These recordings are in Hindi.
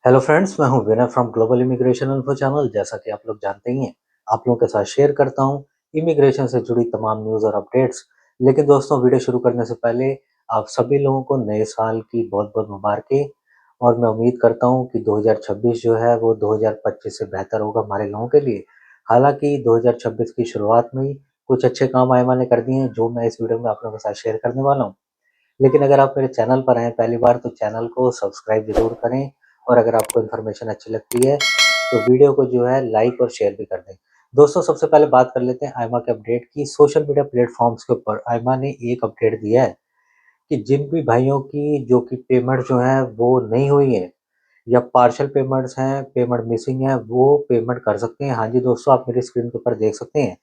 हेलो फ्रेंड्स, मैं हूं Vinay from global immigration info channel. जैसा कि आप लोग जानते ही हैं, आप लोगों के साथ शेयर करता हूं इमिग्रेशन से जुड़ी तमाम न्यूज़ और अपडेट्स। लेकिन दोस्तों, वीडियो शुरू करने से पहले आप सभी लोगों को नए साल की बहुत-बहुत मुबारकें। और मैं उम्मीद करता हूं कि 2026 जो है वो 2025 से बेहतर होगा हमारे लोगों के लिए। हालांकि 2026 की शुरुआत में ही कुछ अच्छे काम आयमा ने कर दिए हैं, जो मैं इस वीडियो में आप लोगों के साथ शेयर करने वाला हूँ। लेकिन अगर आप मेरे चैनल पर आए हैं पहली बार, तो चैनल को सब्सक्राइब ज़रूर करें। और अगर आपको इन्फॉर्मेशन अच्छी लगती है तो वीडियो को जो है लाइक और शेयर भी कर दें। दोस्तों, सबसे पहले बात कर लेते हैं आयमा के अपडेट की। सोशल मीडिया प्लेटफॉर्म्स के ऊपर आयमा ने एक अपडेट दिया है कि जिन भी भाइयों की जो कि पेमेंट जो है वो नहीं हुई है या पार्शियल पेमेंट्स हैं, पेमेंट मिसिंग है, वो पेमेंट कर सकते हैं। हाँ जी दोस्तों, आप मेरी स्क्रीन के ऊपर देख सकते हैं।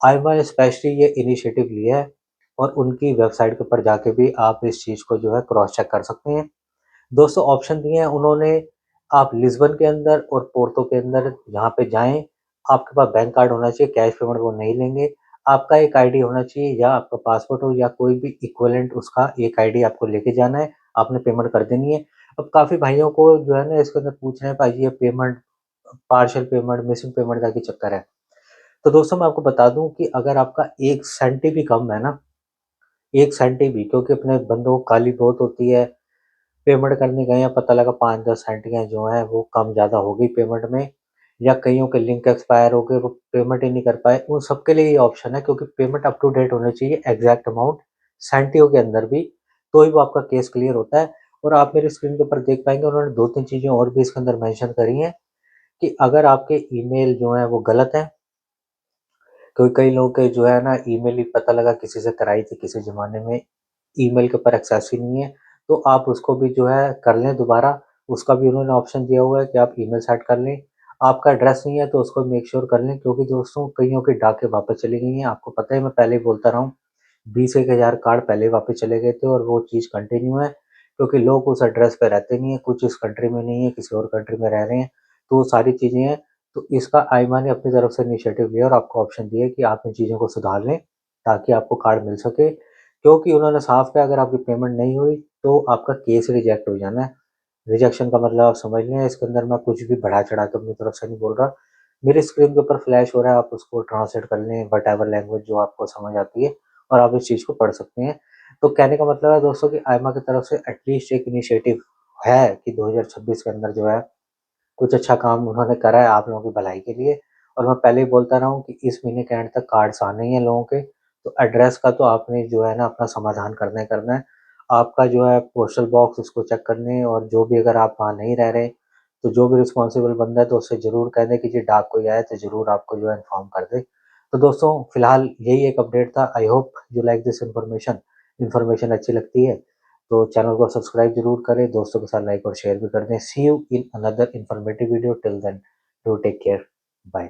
आयमा ने स्पेशली ये इनिशिएटिव लिया है और उनकी वेबसाइट के ऊपर जाके भी आप इस चीज़ को जो है क्रॉस चेक कर सकते हैं। दोस्तों, ऑप्शन दिए हैं उन्होंने। आप लिस्बन के अंदर और पोर्तो के अंदर यहाँ पे जाएँ, आपके पास बैंक कार्ड होना चाहिए, कैश पेमेंट वो नहीं लेंगे। आपका एक आईडी होना चाहिए, या आपका पासपोर्ट हो या कोई भी इक्विवेलेंट उसका एक आईडी आपको लेके जाना है, आपने पेमेंट कर देनी है। अब काफ़ी भाइयों को जो है ना इसके अंदर पूछ रहे हैं, भाई ये payment, partial payment, missing payment का क्या चक्कर है? तो दोस्तों, मैं आपको बता दूँ कि अगर आपका 1 सेंटी भी कम है ना, 1 सेंटी भी, क्योंकि अपने बंदों को काली बहुत होती है, पेमेंट करने गए हैं, पता लगा 5-10 सेंटियाँ जो हैं वो कम ज़्यादा हो गई पेमेंट में, या कइयों के लिंक एक्सपायर हो गए, वो पेमेंट ही नहीं कर पाए। उन सबके लिए ये ऑप्शन है, क्योंकि पेमेंट अप टू डेट होनी चाहिए, एग्ज़ैक्ट अमाउंट सेंटियों के अंदर भी, तो ही वो आपका केस क्लियर होता है। और आप मेरी स्क्रीन के ऊपर देख पाएँगे, उन्होंने 2-3 चीज़ें और भी इसके अंदर मेंशन करी हैं कि अगर आपके ईमेल जो हैं वो गलत हैं, क्योंकि कई लोगों के जो है ना ईमेल ही पता लगा किसी से कराई थी किसी ज़माने में, ईमेल के ऊपर एक्सेस ही नहीं है, तो आप उसको भी जो है कर लें दोबारा। उसका भी उन्होंने ऑप्शन दिया हुआ है कि आप ईमेल सेट कर लें। आपका एड्रेस नहीं है तो उसको मेक श्योर कर लें, क्योंकि दोस्तों कइयों की डाकें वापस चली गई हैं। आपको पता है, मैं पहले ही बोलता रहा हूँ, 20-1 हज़ार कार्ड पहले ही वापस चले गए थे और वो चीज़ कंटिन्यू है, क्योंकि लोग उस एड्रेस पे रहते नहीं हैं, कुछ इस कंट्री में नहीं है, किसी और कंट्री में रह रहे हैं, तो वो सारी चीज़ें हैं। तो इसका आईमा ने अपनी तरफ से इनिशिएटिव लिया और आपको ऑप्शन दिया है कि आप इन चीज़ों को सुधार लें, ताकि आपको कार्ड मिल सके। क्योंकि उन्होंने साफ कहा, अगर आपकी पेमेंट नहीं हुई तो आपका केस रिजेक्ट हो जाना है। रिजेक्शन का मतलब आप समझ लें, इसके अंदर मैं कुछ भी बढ़ा-चढ़ा के अपनी तरफ से नहीं बोल रहा। मेरी स्क्रीन के ऊपर फ्लैश हो रहा है, आप उसको ट्रांसलेट कर लें, व्हाटएवर लैंग्वेज जो आपको समझ आती है, और आप इस चीज़ को पढ़ सकते हैं। तो कहने का मतलब है दोस्तों कि आइमा की तरफ से एटलीस्ट एक इनिशिएटिव है कि 2026 के अंदर जो है कुछ अच्छा काम उन्होंने करा है आप लोगों की भलाई के लिए। और मैं पहले ही बोलता रहा हूँ कि इस महीने के एंड तक कार्ड्स आने ही हैं लोगों के, तो एड्रेस का तो आपने जो है ना अपना समाधान करना ही करना है। आपका जो है पोस्टल बॉक्स उसको चेक करने, और जो भी अगर आप वहाँ नहीं रह रहे, तो जो भी रिस्पॉन्सिबल बंदा है तो उससे ज़रूर कह दें कि जी डाक कोई आए तो ज़रूर आपको जो है इन्फॉर्म कर दे। तो दोस्तों, फिलहाल यही एक अपडेट था। I hope you like this information. Information अच्छी लगती है तो चैनल को सब्सक्राइब जरूर करें, दोस्तों के साथ लाइक और शेयर भी कर दें। See you in another informative video. Till then, do take care, bye.